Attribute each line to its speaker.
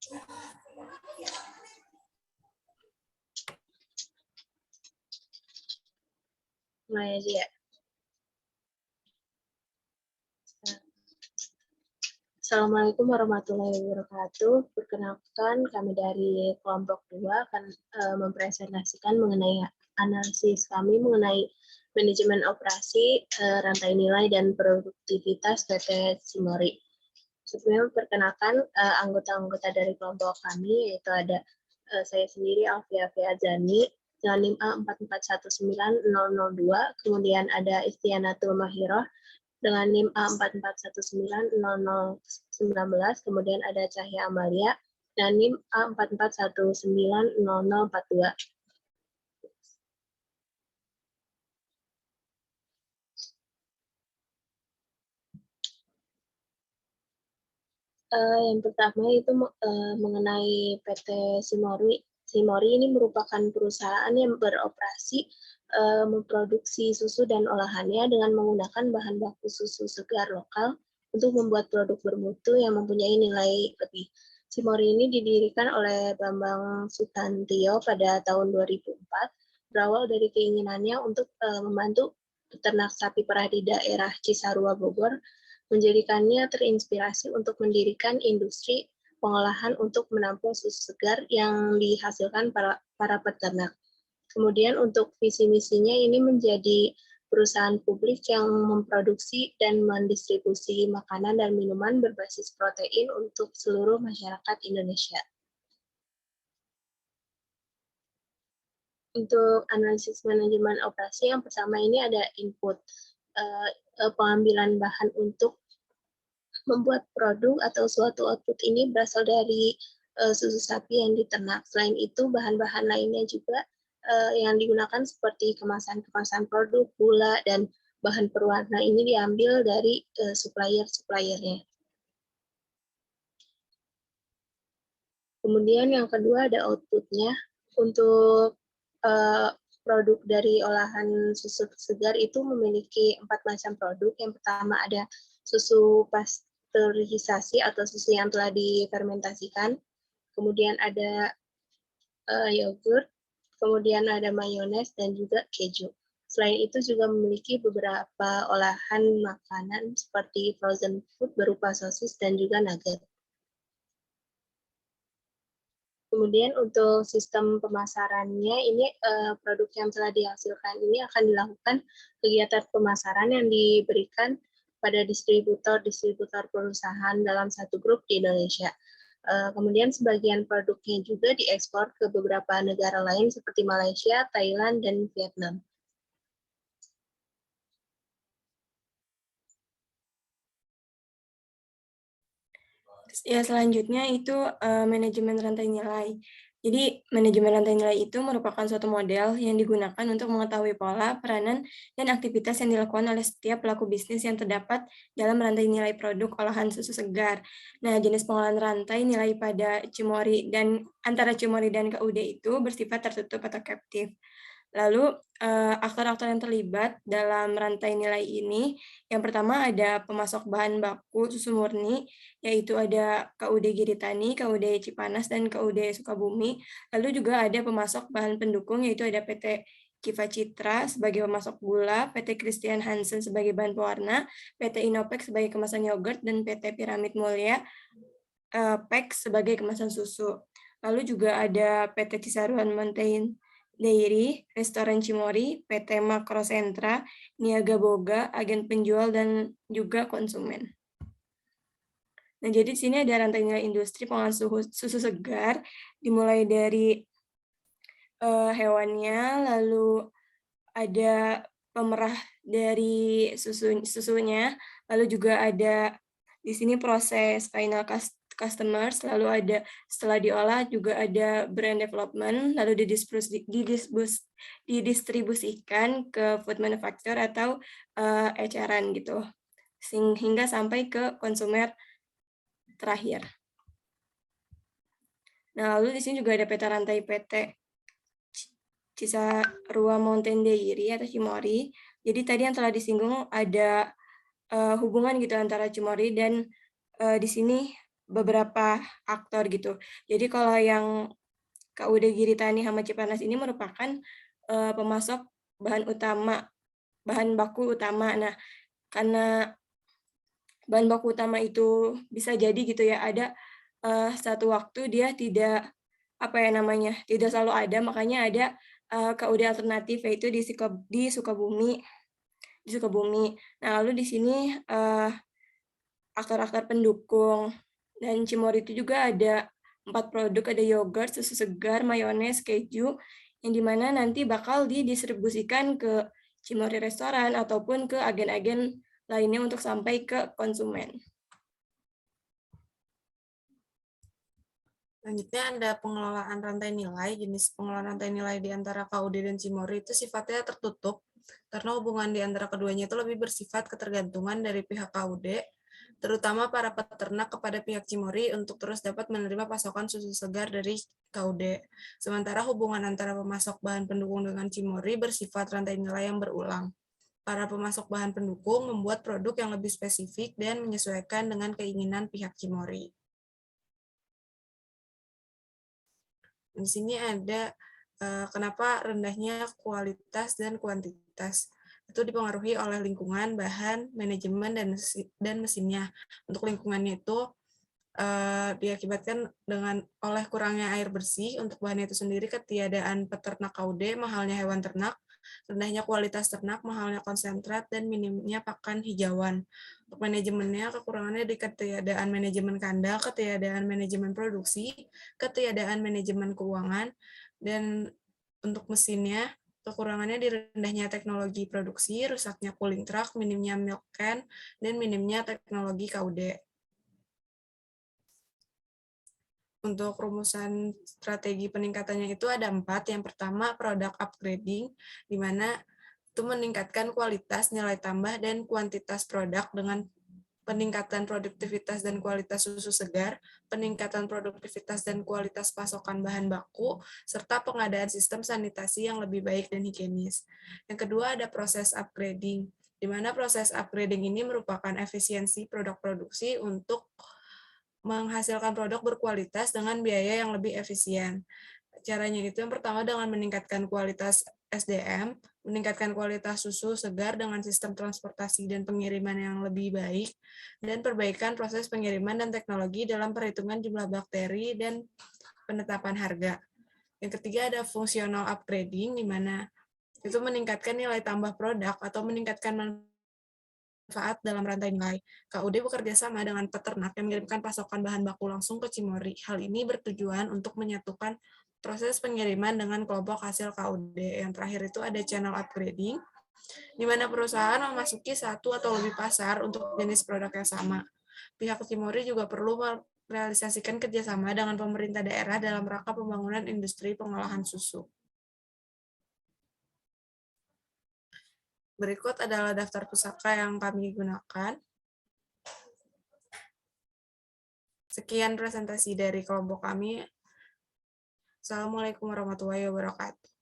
Speaker 1: Mulai aja ya. Assalamualaikum warahmatullahi wabarakatuh. Perkenalkan, kami dari kelompok 2 akan mempresentasikan mengenai analisis kami mengenai manajemen operasi, rantai nilai, dan produktivitas PT Cimory. Sebelumnya perkenalkan anggota-anggota dari kelompok kami, yaitu ada saya sendiri, Alfia Azani, dengan NIM A4419002, kemudian ada Istianatul Mahiroh, dengan NIM A4419019, kemudian ada Cahya Amalia, dan NIM A4419042. Yang pertama itu mengenai PT Cimory. Cimory ini merupakan perusahaan yang beroperasi memproduksi susu dan olahannya dengan menggunakan bahan baku susu segar lokal untuk membuat produk bermutu yang mempunyai nilai lebih. Cimory ini didirikan oleh Bambang Sutantio pada tahun 2004, berawal dari keinginannya untuk membantu peternak sapi perah di daerah Cisarua, Bogor, menjadikannya terinspirasi untuk mendirikan industri pengolahan untuk menampung susu segar yang dihasilkan para peternak. Kemudian untuk visi misinya ini menjadi perusahaan publik yang memproduksi dan mendistribusi makanan dan minuman berbasis protein untuk seluruh masyarakat Indonesia. Untuk analisis manajemen operasi, yang pertama ini ada input, pengambilan bahan untuk membuat produk atau suatu output ini berasal dari susu sapi yang diternak. Selain itu, bahan-bahan lainnya juga yang digunakan seperti kemasan-kemasan produk, gula, dan bahan perwarna ini diambil dari supplier-suppliernya. Kemudian yang kedua ada outputnya. Untuk produk dari olahan susu segar itu memiliki 4 macam produk. Yang pertama ada susu pasteurisasi atau susu yang telah difermentasikan. Kemudian ada yogurt, kemudian ada mayones, dan juga keju. Selain itu juga memiliki beberapa olahan makanan seperti frozen food berupa sosis dan juga nugget. Kemudian untuk sistem pemasarannya, ini produk yang telah dihasilkan ini akan dilakukan kegiatan pemasaran yang diberikan pada distributor perusahaan dalam satu grup di Indonesia. Kemudian sebagian produknya juga diekspor ke beberapa negara lain seperti Malaysia, Thailand, dan Vietnam.
Speaker 2: Ya, selanjutnya itu manajemen rantai nilai. Jadi, manajemen rantai nilai itu merupakan suatu model yang digunakan untuk mengetahui pola, peranan, dan aktivitas yang dilakukan oleh setiap pelaku bisnis yang terdapat dalam rantai nilai produk olahan susu segar. Nah, jenis pengolahan rantai nilai pada Cimory dan antara Cimory dan KUD itu bersifat tertutup atau captive. Lalu, aktor-aktor yang terlibat dalam rantai nilai ini, yang pertama ada pemasok bahan baku susu murni, yaitu ada KUD Giritani, KUD Cipanas, dan KUD Sukabumi. Lalu juga ada pemasok bahan pendukung, yaitu ada PT Kiva Citra sebagai pemasok gula, PT Christian Hansen sebagai bahan pewarna, PT Inopek sebagai kemasan yogurt, dan PT Piramid Mulia PEX sebagai kemasan susu. Lalu juga ada PT Cisaruan Mountain Dairy, Restoran Cimory, PT Makrosentra, Niaga Boga, agen penjual, dan juga konsumen. Nah, jadi di sini ada rantai nilai industri pengolahan susu segar, dimulai dari hewannya, lalu ada pemerah dari susunya, lalu juga ada di sini proses final customers, lalu ada setelah diolah juga ada brand development, lalu didistribusikan ke food manufacturer atau eceran gitu, hingga sampai ke konsumer terakhir. Nah, lalu di sini juga ada peta rantai PT Cisarua Mountain Dairy atau Cimory. Jadi tadi yang telah disinggung ada hubungan gitu antara Cimory dan di sini beberapa aktor gitu. Jadi kalau yang KUD Giritani sama Cipanas ini merupakan, pemasok bahan utama, bahan baku utama. Nah, karena bahan baku utama itu bisa jadi gitu ya, ada, satu waktu dia tidak, apa ya namanya, tidak selalu ada, makanya ada, KUD alternatif, yaitu di Sukabumi. Nah, lalu di sini, aktor-aktor pendukung dan Cimory itu juga ada 4 produk, ada yogurt, susu segar, mayones, keju, yang di mana nanti bakal didistribusikan ke Cimory restoran ataupun ke agen-agen lainnya untuk sampai ke konsumen.
Speaker 3: Selanjutnya ada pengelolaan rantai nilai. Jenis pengelolaan rantai nilai di antara KUD dan Cimory itu sifatnya tertutup, karena hubungan di antara keduanya itu lebih bersifat ketergantungan dari pihak KUD, terutama para peternak kepada pihak Cimory untuk terus dapat menerima pasokan susu segar dari KUD. Sementara hubungan antara pemasok bahan pendukung dengan Cimory bersifat rantai nilai yang berulang. Para pemasok bahan pendukung membuat produk yang lebih spesifik dan menyesuaikan dengan keinginan pihak Cimory. Di sini ada kenapa rendahnya kualitas dan kuantitas. Itu dipengaruhi oleh lingkungan, bahan, manajemen, dan mesinnya. Untuk lingkungannya itu diakibatkan oleh kurangnya air bersih, untuk bahan itu sendiri ketiadaan peternak KUD, mahalnya hewan ternak, rendahnya kualitas ternak, mahalnya konsentrat, dan minimnya pakan hijauan. Untuk manajemennya, kekurangannya di ketiadaan manajemen kandang, ketiadaan manajemen produksi, ketiadaan manajemen keuangan, dan untuk mesinnya, kekurangannya di rendahnya teknologi produksi, rusaknya cooling truck, minimnya milk can, dan minimnya teknologi KUD. Untuk rumusan strategi peningkatannya itu ada 4. Yang pertama, product upgrading, di mana itu meningkatkan kualitas, nilai tambah, dan kuantitas produk dengan peningkatan produktivitas dan kualitas susu segar, peningkatan produktivitas dan kualitas pasokan bahan baku, serta pengadaan sistem sanitasi yang lebih baik dan higienis. Yang kedua ada proses upgrading, di mana proses upgrading ini merupakan efisiensi produk produksi untuk menghasilkan produk berkualitas dengan biaya yang lebih efisien. Caranya itu yang pertama dengan meningkatkan kualitas SDM, meningkatkan kualitas susu segar dengan sistem transportasi dan pengiriman yang lebih baik, dan perbaikan proses pengiriman dan teknologi dalam perhitungan jumlah bakteri dan penetapan harga. Yang ketiga ada fungsional upgrading, di mana itu meningkatkan nilai tambah produk atau meningkatkan manfaat dalam rantai nilai. KUD bekerja sama dengan peternak yang mengirimkan pasokan bahan baku langsung ke Cimory. Hal ini bertujuan untuk menyatukan proses pengiriman dengan kelompok hasil KUD. Yang terakhir itu ada channel upgrading, di mana perusahaan memasuki satu atau lebih pasar untuk jenis produk yang sama. Pihak Cimory juga perlu merealisasikan kerjasama dengan pemerintah daerah dalam rangka pembangunan industri pengolahan susu. Berikut adalah daftar pusaka yang kami gunakan. Sekian presentasi dari kelompok kami. Assalamualaikum warahmatullahi wabarakatuh.